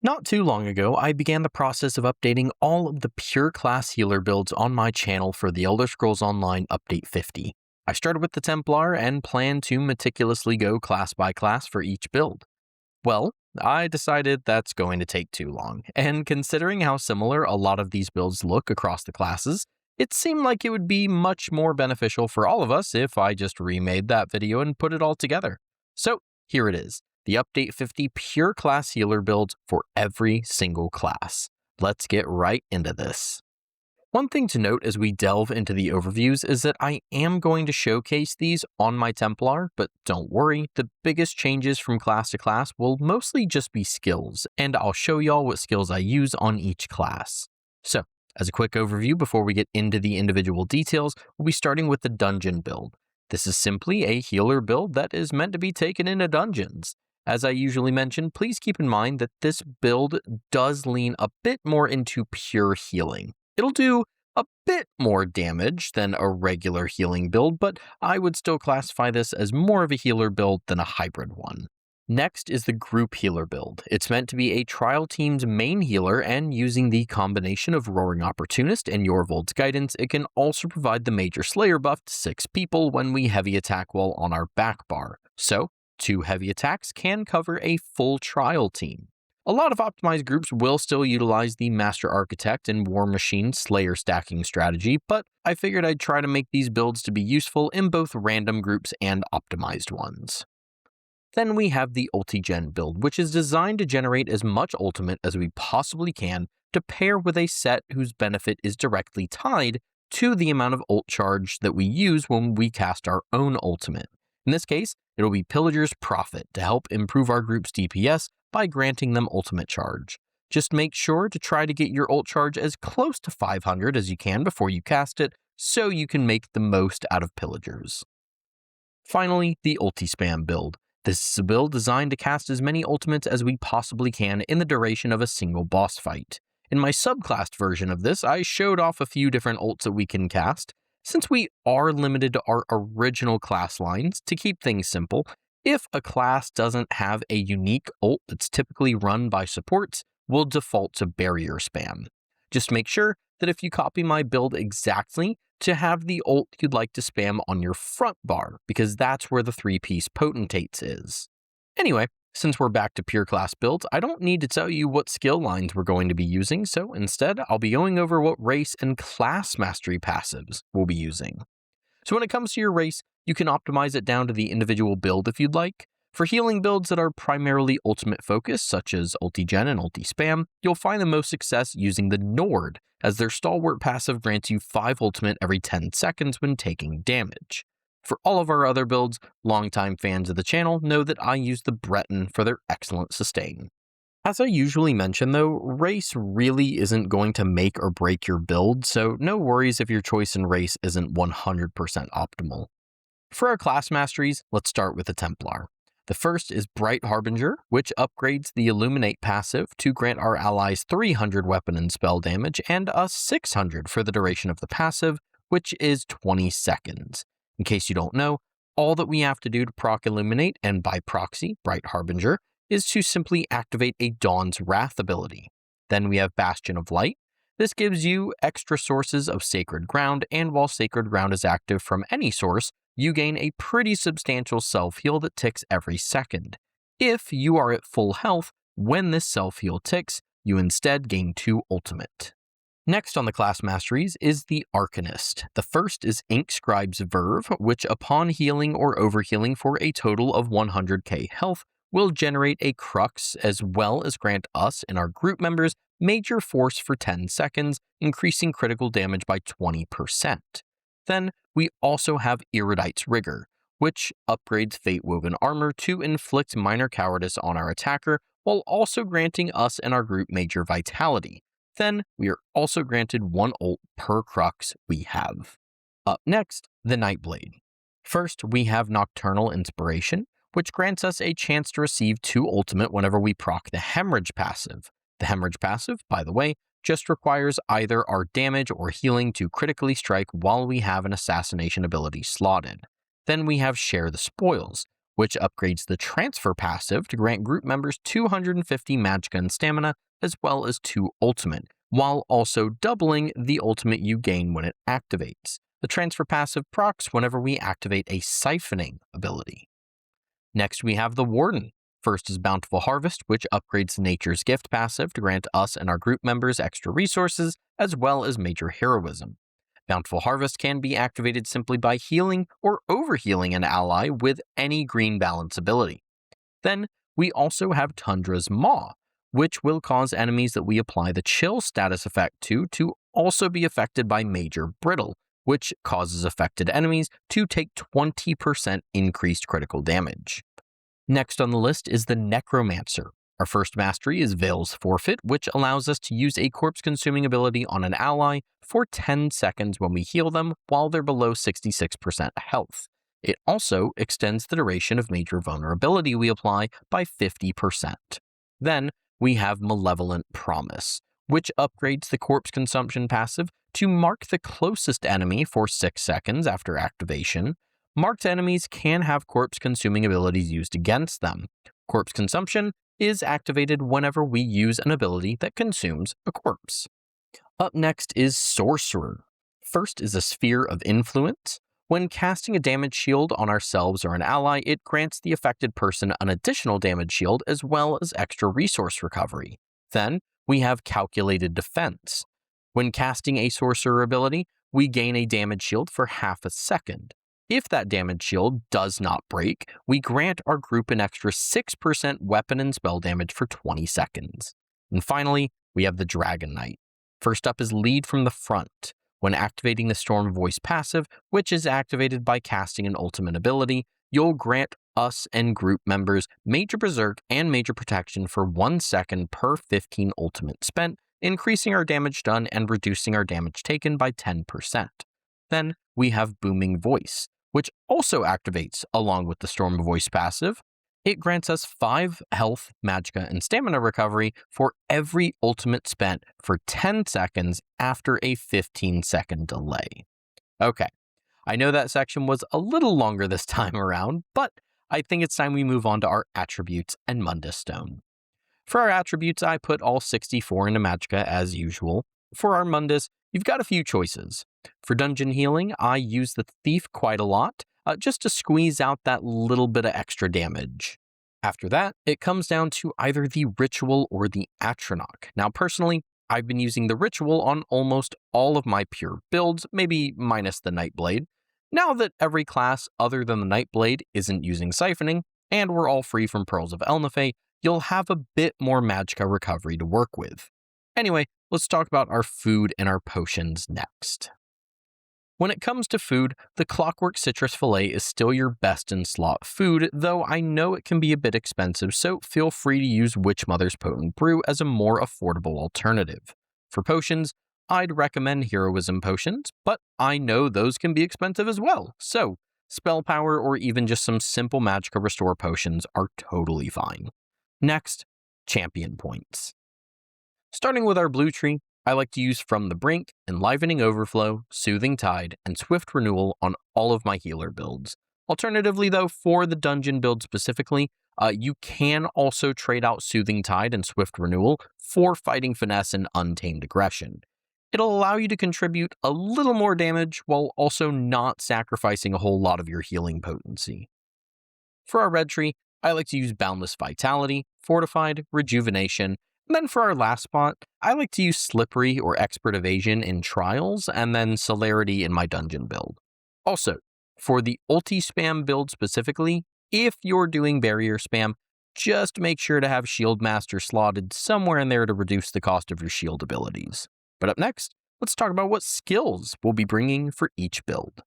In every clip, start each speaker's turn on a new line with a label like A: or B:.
A: Not too long ago, I began the process of updating all of the pure class healer builds on my channel for the Elder Scrolls Online Update 50. I started with the Templar and plan to meticulously go class by class for each build. Well, I decided that's going to take too long, and considering how similar a lot of these builds look across the classes, it seemed like it would be much more beneficial for all of us if I just remade that video and put it all together. So here it is, the Update 50 pure class healer builds for every single class. Let's get right into this. One thing to note as we delve into the overviews is that I am going to showcase these on my Templar, but don't worry, the biggest changes from class to class will mostly just be skills, and I'll show y'all what skills I use on each class. So, as a quick overview before we get into the individual details, we'll be starting with the dungeon build. This is simply a healer build that is meant to be taken into dungeons. As I usually mention, please keep in mind that this build does lean a bit more into pure healing. It'll do a bit more damage than a regular healing build, but I would still classify this as more of a healer build than a hybrid one. Next is the group healer build. It's meant to be a trial team's main healer, and using the combination of Roaring Opportunist and Yorvold's Guidance, it can also provide the Major Slayer buff to 6 people when we heavy attack while on our back bar. So, 2 heavy attacks can cover a full trial team. A lot of optimized groups will still utilize the Master Architect and War Machine Slayer stacking strategy, but I figured I'd try to make these builds to be useful in both random groups and optimized ones. Then we have the Ulti-Gen build, which is designed to generate as much ultimate as we possibly can to pair with a set whose benefit is directly tied to the amount of ult charge that we use when we cast our own ultimate. In this case, it'll be Pillager's Prophet to help improve our group's DPS by granting them ultimate charge. Just make sure to try to get your ult charge as close to 500 as you can before you cast it, so you can make the most out of Pillagers. Finally, the Ulti Spam build. This is a build designed to cast as many ultimates as we possibly can in the duration of a single boss fight. In my subclassed version of this, I showed off a few different ults that we can cast. Since we are limited to our original class lines, to keep things simple, if a class doesn't have a unique ult that's typically run by supports, we'll default to barrier spam. Just make sure that if you copy my build exactly, to have the ult you'd like to spam on your front bar, because that's where the 3-piece Potentates is. Anyway, since we're back to pure class builds, I don't need to tell you what skill lines we're going to be using, so instead I'll be going over what race and class mastery passives we'll be using. So when it comes to your race, you can optimize it down to the individual build if you'd like. For healing builds that are primarily ultimate focused, such as Ulti-Gen and Ulti-Spam, you'll find the most success using the Nord, as their Stalwart passive grants you 5 ultimate every 10 seconds when taking damage. For all of our other builds, longtime fans of the channel know that I use the Breton for their excellent sustain. As I usually mention though, race really isn't going to make or break your build, so no worries if your choice in race isn't 100% optimal. For our class masteries, let's start with the Templar. The first is Bright Harbinger, which upgrades the Illuminate passive to grant our allies 300 weapon and spell damage and us 600 for the duration of the passive, which is 20 seconds. In case you don't know, all that we have to do to proc Illuminate, and by proxy, Bright Harbinger, is to simply activate a Dawn's Wrath ability. Then we have Bastion of Light. This gives you extra sources of Sacred Ground, and while Sacred Ground is active from any source, you gain a pretty substantial self-heal that ticks every second. If you are at full health, when this self-heal ticks, you instead gain 2 ultimate. Next on the class masteries is the Arcanist. The first is Inkscribe's Verve, which upon healing or overhealing for a total of 100k health, will generate a Crux as well as grant us and our group members Major Force for 10 seconds, increasing critical damage by 20%. Then we also have Erudite's Rigor, which upgrades Fate-Woven Armor to inflict minor cowardice on our attacker, while also granting us and our group Major Vitality. Then we are also granted 1 ult per Crux we have. Up next, the Nightblade. First, we have Nocturnal Inspiration, which grants us a chance to receive 2 ultimate whenever we proc the Hemorrhage passive. The Hemorrhage passive, by the way, just requires either our damage or healing to critically strike while we have an assassination ability slotted. Then we have Share the Spoils, which upgrades the transfer passive to grant group members 250 magicka and stamina, as well as 2 ultimate, while also doubling the ultimate you gain when it activates. The transfer passive procs whenever we activate a siphoning ability. Next, we have the Warden. First is Bountiful Harvest, which upgrades Nature's Gift passive to grant us and our group members extra resources, as well as major heroism. Bountiful Harvest can be activated simply by healing or overhealing an ally with any green balance ability. Then, we also have Tundra's Maw, which will cause enemies that we apply the Chill status effect to also be affected by Major Brittle, which causes affected enemies to take 20% increased critical damage. Next on the list is the Necromancer. Our first mastery is Veil's Forfeit, which allows us to use a corpse-consuming ability on an ally for 10 seconds when we heal them while they're below 66% health. It also extends the duration of major vulnerability we apply by 50%. Then we have Malevolent Promise, which upgrades the corpse consumption passive to mark the closest enemy for 6 seconds after activation. Marked enemies can have corpse-consuming abilities used against them. Corpse consumption is activated whenever we use an ability that consumes a corpse. Up next is Sorcerer. First is a Sphere of Influence. When casting a damage shield on ourselves or an ally, it grants the affected person an additional damage shield as well as extra resource recovery. Then we have Calculated Defense. When casting a Sorcerer ability, we gain a damage shield for half a second. If that damage shield does not break, we grant our group an extra 6% weapon and spell damage for 20 seconds. And finally, we have the Dragonknight. First up is Lead from the Front. When activating the Storm Voice passive, which is activated by casting an ultimate ability, you'll grant us and group members Major Berserk and Major Protection for 1 second per 15 ultimate spent, increasing our damage done and reducing our damage taken by 10%. Then we have Booming Voice, which also activates along with the Storm Voice passive. It grants us 5 health, magicka, and stamina recovery for every ultimate spent for 10 seconds after a 15-second delay. Okay, I know that section was a little longer this time around, but I think it's time we move on to our attributes and Mundus Stone. For our attributes, I put all 64 into magicka as usual. For our Mundus, you've got a few choices. For dungeon healing, I use the Thief quite a lot, just to squeeze out that little bit of extra damage. After that, it comes down to either the Ritual or the Atronach. Now personally, I've been using the Ritual on almost all of my pure builds, maybe minus the Nightblade. Now that every class other than the Nightblade isn't using siphoning, and we're all free from Pearls of Elnathay, you'll have a bit more magicka recovery to work with. Anyway, let's talk about our food and our potions next. When it comes to food, the Clockwork Citrus Fillet is still your best in slot food, though I know it can be a bit expensive, so feel free to use Witchmother's Potent Brew as a more affordable alternative. For potions, I'd recommend Heroism potions, but I know those can be expensive as well, so Spell Power or even just some simple magicka restore potions are totally fine. Next, Champion points. Starting with our blue tree, I like to use From the Brink, Enlivening Overflow, Soothing Tide, and Swift Renewal on all of my healer builds. Alternatively though, for the dungeon build specifically, you can also trade out Soothing Tide and Swift Renewal for Fighting Finesse and Untamed Aggression. It'll allow you to contribute a little more damage while also not sacrificing a whole lot of your healing potency. For our red tree, I like to use Boundless Vitality, Fortified, Rejuvenation, and then for our last spot, I like to use Slippery or Expert Evasion in Trials, and then Celerity in my dungeon build. Also, for the ulti spam build specifically, if you're doing barrier spam, just make sure to have Shield Master slotted somewhere in there to reduce the cost of your shield abilities. But up next, let's talk about what skills we'll be bringing for each build.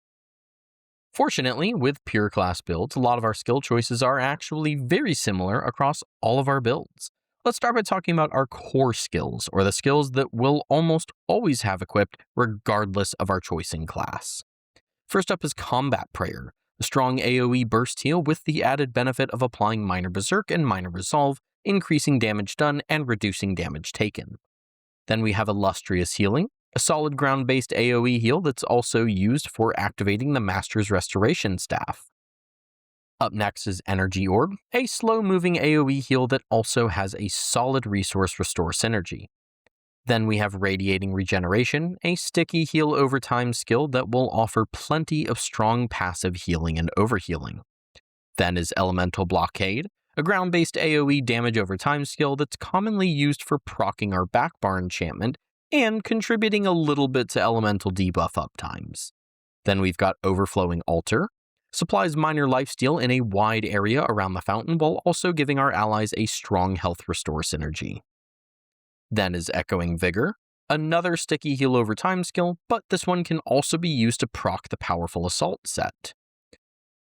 A: Fortunately, with pure class builds, a lot of our skill choices are actually very similar across all of our builds. Let's start by talking about our core skills, or the skills that we'll almost always have equipped regardless of our choice in class. First up is Combat Prayer, a strong AoE burst heal with the added benefit of applying Minor Berserk and Minor Resolve, increasing damage done and reducing damage taken. Then we have Illustrious Healing, a solid ground-based AoE heal that's also used for activating the Master's Restoration Staff. Up next is Energy Orb, a slow-moving AoE heal that also has a solid resource restore synergy. Then we have Radiating Regeneration, a sticky heal over time skill that will offer plenty of strong passive healing and overhealing. Then is Elemental Blockade, a ground-based AoE damage over time skill that's commonly used for proccing our backbar enchantment and contributing a little bit to elemental debuff uptimes. Then we've got Overflowing Altar, supplies minor lifesteal in a wide area around the fountain while also giving our allies a strong health restore synergy. Then is Echoing Vigor, another sticky heal over time skill, but this one can also be used to proc the powerful assault set.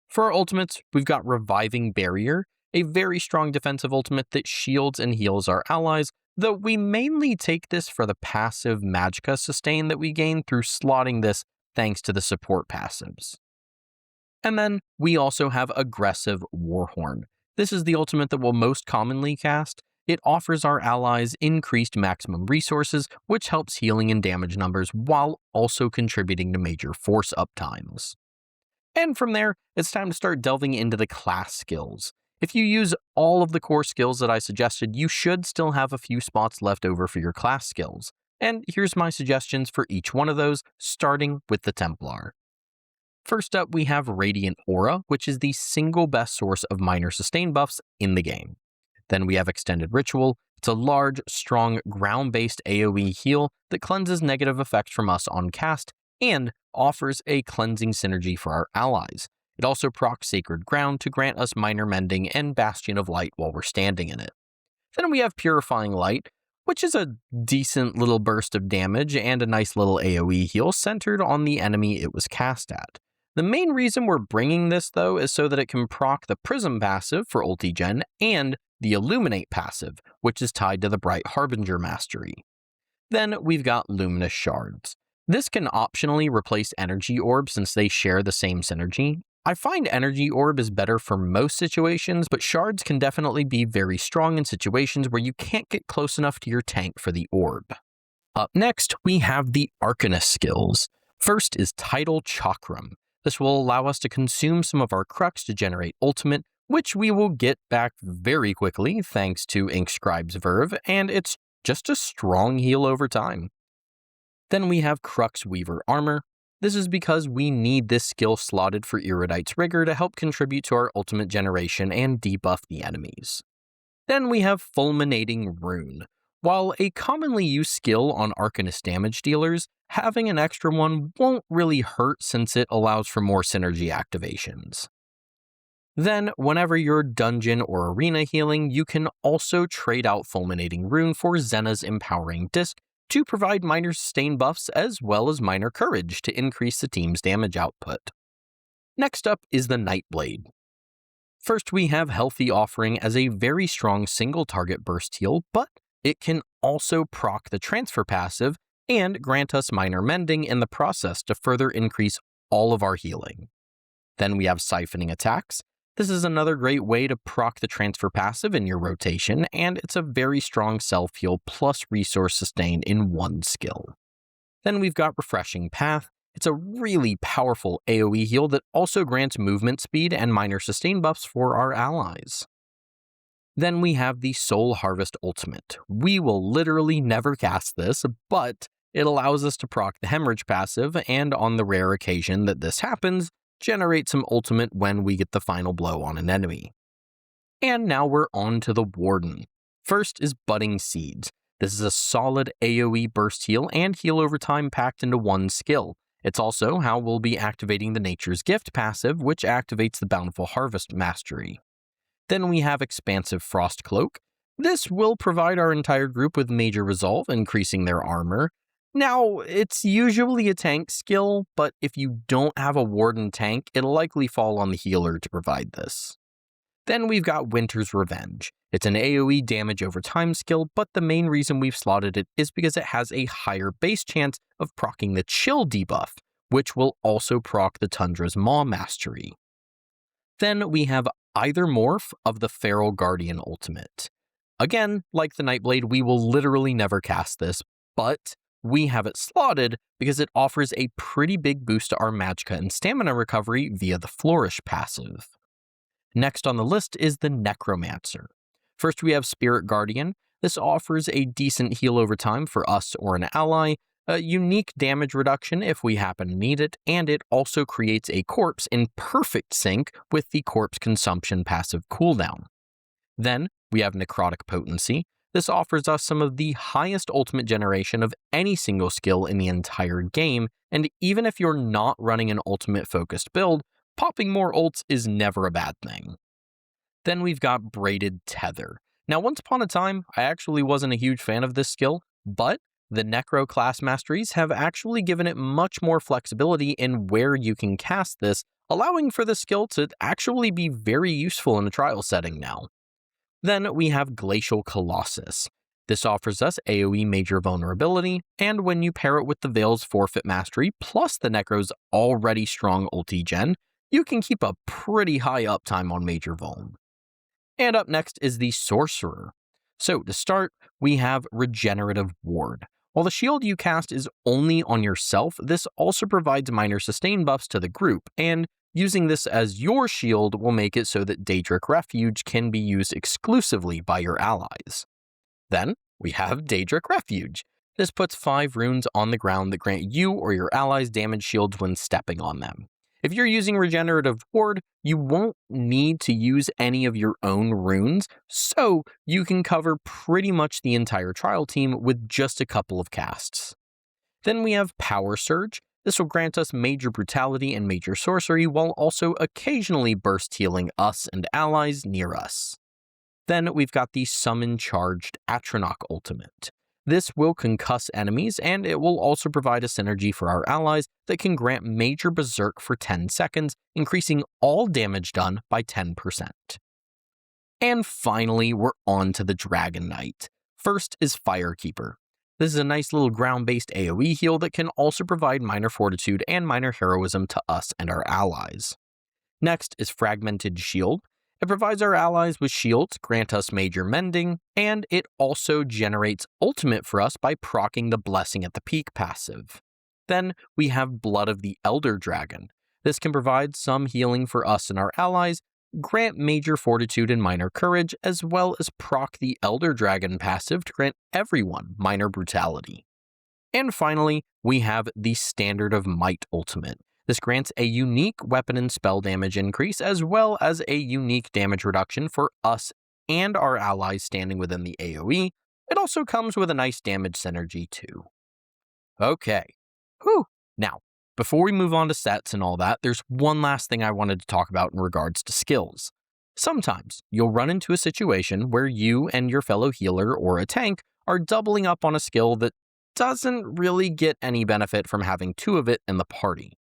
A: For our ultimates, we've got Reviving Barrier, a very strong defensive ultimate that shields and heals our allies, though we mainly take this for the passive Magicka sustain that we gain through slotting this thanks to the support passives. And then we also have Aggressive Warhorn. This is the ultimate that we'll most commonly cast. It offers our allies increased maximum resources, which helps healing and damage numbers while also contributing to major force uptimes. And from there, it's time to start delving into the class skills. If you use all of the core skills that I suggested, you should still have a few spots left over for your class skills. And here's my suggestions for each one of those, starting with the Templar. First up, we have Radiant Aura, which is the single best source of minor sustain buffs in the game. Then we have Extended Ritual. It's a large, strong, ground-based AoE heal that cleanses negative effects from us on cast and offers a cleansing synergy for our allies. It also procs Sacred Ground to grant us minor mending and Bastion of Light while we're standing in it. Then we have Purifying Light, which is a decent little burst of damage and a nice little AoE heal centered on the enemy it was cast at. The main reason we're bringing this, though, is so that it can proc the Prism passive for ulti gen and the Illuminate passive, which is tied to the Bright Harbinger mastery. Then we've got Luminous Shards. This can optionally replace Energy Orb since they share the same synergy. I find Energy Orb is better for most situations, but Shards can definitely be very strong in situations where you can't get close enough to your tank for the orb. Up next, we have the Arcanist skills. First is Tidal Chakram. This will allow us to consume some of our Crux to generate ultimate, which we will get back very quickly thanks to Inkscribe's Verve, and it's just a strong heal over time. Then we have Crux Weaver Armor. This is because we need this skill slotted for Erudite's Rigor to help contribute to our ultimate generation and debuff the enemies. Then we have Fulminating Rune. While a commonly used skill on Arcanist damage dealers, having an extra one won't really hurt since it allows for more synergy activations. Then, whenever you're dungeon or arena healing, you can also trade out Fulminating Rune for Zena's Empowering Disc to provide minor sustain buffs as well as minor courage to increase the team's damage output. Next up is the Nightblade. First, we have Healthy Offering as a very strong single target burst heal, but it can also proc the transfer passive and grant us minor mending in the process to further increase all of our healing. Then we have Siphoning Attacks. This is another great way to proc the transfer passive in your rotation, and it's a very strong self-heal plus resource sustain in one skill. Then we've got Refreshing Path. It's a really powerful AoE heal that also grants movement speed and minor sustain buffs for our allies. Then we have the Soul Harvest Ultimate. We will literally never cast this, but it allows us to proc the Hemorrhage passive, and on the rare occasion that this happens, generate some ultimate when we get the final blow on an enemy. And now we're on to the Warden. First is Budding Seeds. This is a solid AoE burst heal and heal over time packed into one skill. It's also how we'll be activating the Nature's Gift passive, which activates the Bountiful Harvest mastery. Then we have Expansive Frost Cloak. This will provide our entire group with major resolve, increasing their armor. Now, it's usually a tank skill, but if you don't have a Warden tank, it'll likely fall on the healer to provide this. Then we've got Winter's Revenge. It's an AoE damage over time skill, but the main reason we've slotted it is because it has a higher base chance of proccing the Chill debuff, which will also proc the Tundra's Maw mastery. Then we have Either Morph of the Feral Guardian ultimate. Again, like the Nightblade, we will literally never cast this, but we have it slotted because it offers a pretty big boost to our magicka and stamina recovery via the Flourish passive. Next on the list is the Necromancer. First we have Spirit Guardian. This offers a decent heal over time for us or an ally, a unique damage reduction if we happen to need it, and it also creates a corpse in perfect sync with the corpse consumption passive cooldown. Then we have Necrotic Potency. This offers us some of the highest ultimate generation of any single skill in the entire game, and even if you're not running an ultimate focused build, popping more ults is never a bad thing. Then we've got Braided Tether. Now once upon a time, I actually wasn't a huge fan of this skill, but the Necro class Masteries have actually given it much more flexibility in where you can cast this, allowing for the skill to actually be very useful in a trial setting now. Then we have Glacial Colossus. This offers us AoE major vulnerability, and when you pair it with the Veil's Forfeit Mastery plus the Necro's already strong ulti gen, you can keep a pretty high uptime on major vuln. And up next is the Sorcerer. So to start, we have Regenerative Ward. While the shield you cast is only on yourself, this also provides minor sustain buffs to the group, and using this as your shield will make it so that Daedric Refuge can be used exclusively by your allies. Then we have Daedric Refuge. This puts 5 runes on the ground that grant you or your allies damage shields when stepping on them. If you're using Regenerative Ward, you won't need to use any of your own runes, so you can cover pretty much the entire trial team with just a couple of casts. Then we have Power Surge. This will grant us major brutality and major sorcery while also occasionally burst healing us and allies near us. Then we've got the Summon Charged Atronach ultimate. This will concuss enemies, and it will also provide a synergy for our allies that can grant major berserk for 10 seconds, increasing all damage done by 10%. And finally, we're on to the Dragonknight. First is Firekeeper. This is a nice little ground-based AoE heal that can also provide minor fortitude and minor heroism to us and our allies. Next is Fragmented Shield. It provides our allies with shields, grant us major mending, and it also generates ultimate for us by proccing the Blessing at the Peak passive. Then we have Blood of the Elder Dragon. This can provide some healing for us and our allies, grant major fortitude and minor courage, as well as proc the Elder Dragon passive to grant everyone minor brutality. And finally, we have the Standard of Might ultimate. This grants a unique weapon and spell damage increase, as well as a unique damage reduction for us and our allies standing within the AoE. It also comes with a nice damage synergy too. Okay. Whew. Now, before we move on to sets and all that, there's one last thing I wanted to talk about in regards to skills. Sometimes you'll run into a situation where you and your fellow healer or a tank are doubling up on a skill that doesn't really get any benefit from having 2 of it in the party.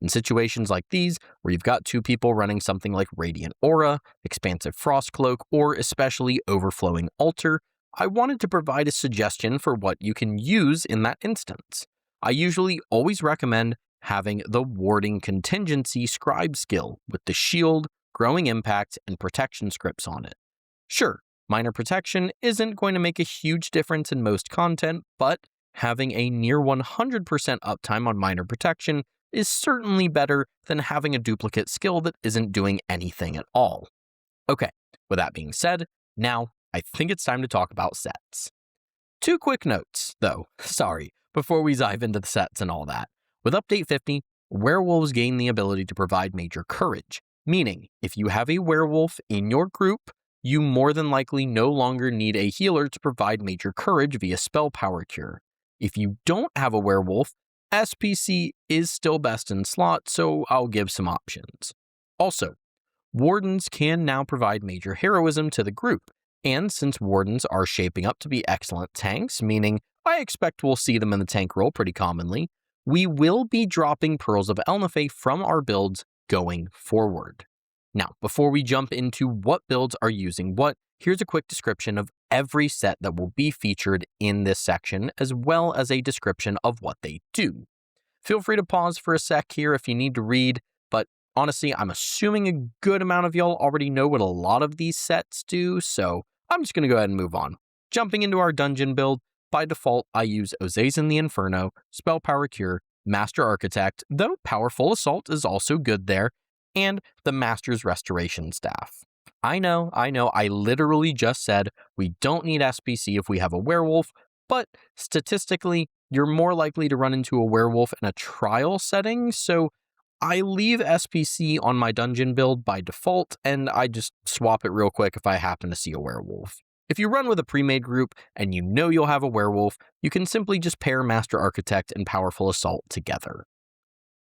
A: In situations like these, where you've got 2 people running something like Radiant Aura, Expansive Frost Cloak, or especially Overflowing Altar, I wanted to provide a suggestion for what you can use in that instance. I usually always recommend having the Warding Contingency Scribe skill with the shield, growing impact, and protection scripts on it. Sure, minor protection isn't going to make a huge difference in most content, but having a near 100% uptime on minor protection is certainly better than having a duplicate skill that isn't doing anything at all. Okay, with that being said, now I think it's time to talk about sets. 2 quick notes, though, before we dive into the sets and all that. With Update 50, werewolves gain the ability to provide major courage, meaning if you have a werewolf in your group, you more than likely no longer need a healer to provide major courage via spell power cure. If you don't have a werewolf, SPC is still best in slot, so I'll give some options. Also, Wardens can now provide major heroism to the group, and since Wardens are shaping up to be excellent tanks, meaning I expect we'll see them in the tank role pretty commonly, we will be dropping Pearls of Elnathay from our builds going forward. Now, before we jump into what builds are using what, here's a quick description of every set that will be featured in this section, as well as a description of what they do. Feel free to pause for a sec here if you need to read, but honestly, I'm assuming a good amount of y'all already know what a lot of these sets do, so I'm just going to go ahead and move on. Jumping into our dungeon build, by default, I use Ozazen the Inferno, Spell Power Cure, Master Architect, though Powerful Assault is also good there, and the Master's Restoration Staff. I know, I literally just said we don't need SPC if we have a werewolf, but statistically, you're more likely to run into a werewolf in a trial setting, so I leave SPC on my dungeon build by default, and I just swap it real quick if I happen to see a werewolf. If you run with a pre-made group and you know you'll have a werewolf, you can simply just pair Master Architect and Powerful Assault together.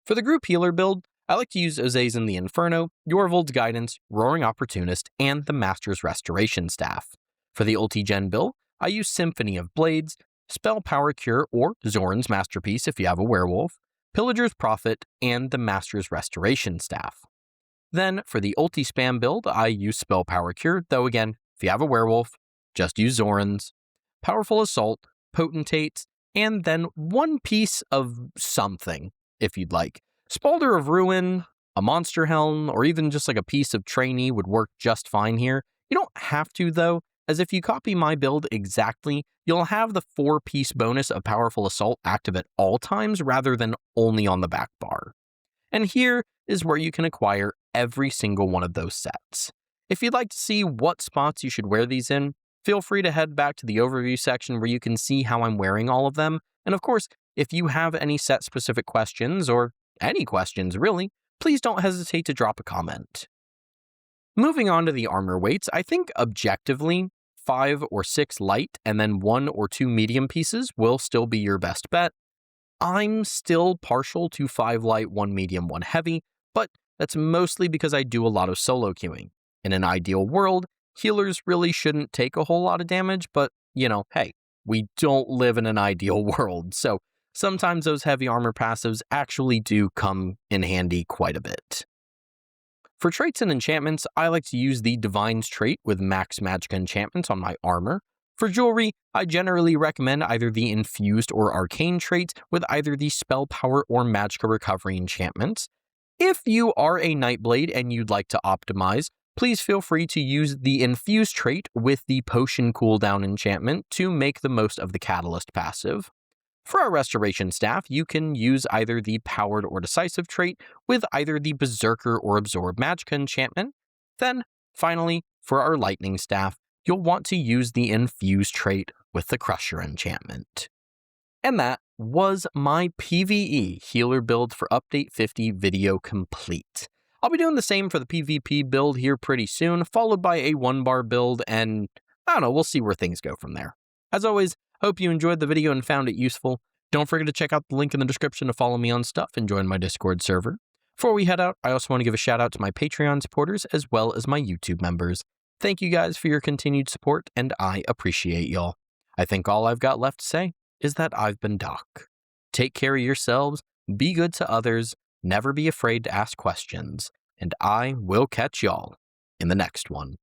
A: For the group healer build, I like to use Ozazen the Inferno, Yorvold's Guidance, Roaring Opportunist, and the Master's Restoration Staff. For the ulti-gen build, I use Symphony of Blades, Spell Power Cure or Zoran's Masterpiece if you have a werewolf, Pillager's Prophet, and the Master's Restoration Staff. Then, for the ulti spam build, I use Spell Power Cure, though again, if you have a werewolf, just use Zoran's, Powerful Assault, Potentates, and then one piece of something, if you'd like. Spalder of Ruin, a Monster Helm, or even just like a piece of Trainee would work just fine here. You don't have to though, as if you copy my build exactly, you'll have the 4-piece bonus of Powerful Assault active at all times rather than only on the back bar. And here is where you can acquire every single one of those sets. If you'd like to see what spots you should wear these in, feel free to head back to the overview section where you can see how I'm wearing all of them. And of course, if you have any set-specific questions, or any questions really, please don't hesitate to drop a comment. Moving on to the armor weights, I think objectively, 5 or 6 light and then 1 or 2 medium pieces will still be your best bet. I'm still partial to 5 light, 1 medium, 1 heavy, but that's mostly because I do a lot of solo queuing. In an ideal world, healers really shouldn't take a whole lot of damage, but, hey, we don't live in an ideal world, so sometimes those heavy armor passives actually do come in handy quite a bit. For traits and enchantments, I like to use the Divine's trait with max magic enchantments on my armor. For jewelry, I generally recommend either the Infused or Arcane trait with either the Spell Power or Magicka Recovery enchantments. If you are a Nightblade and you'd like to optimize, please feel free to use the Infused trait with the Potion cooldown enchantment to make the most of the Catalyst passive. For our Restoration Staff, you can use either the Powered or Decisive trait with either the Berserker or Absorb Magicka enchantment. Then, finally, for our Lightning Staff, you'll want to use the Infused trait with the Crusher enchantment. And that was my PvE healer build for Update 50 video complete. I'll be doing the same for the PvP build here pretty soon, followed by a 1-bar build, and I don't know, we'll see where things go from there. As always, hope you enjoyed the video and found it useful. Don't forget to check out the link in the description to follow me on stuff and join my Discord server. Before we head out, I also want to give a shout out to my Patreon supporters as well as my YouTube members. Thank you guys for your continued support, and I appreciate y'all. I think all I've got left to say is that I've been Doc. Take care of yourselves, be good to others, never be afraid to ask questions, and I will catch y'all in the next one.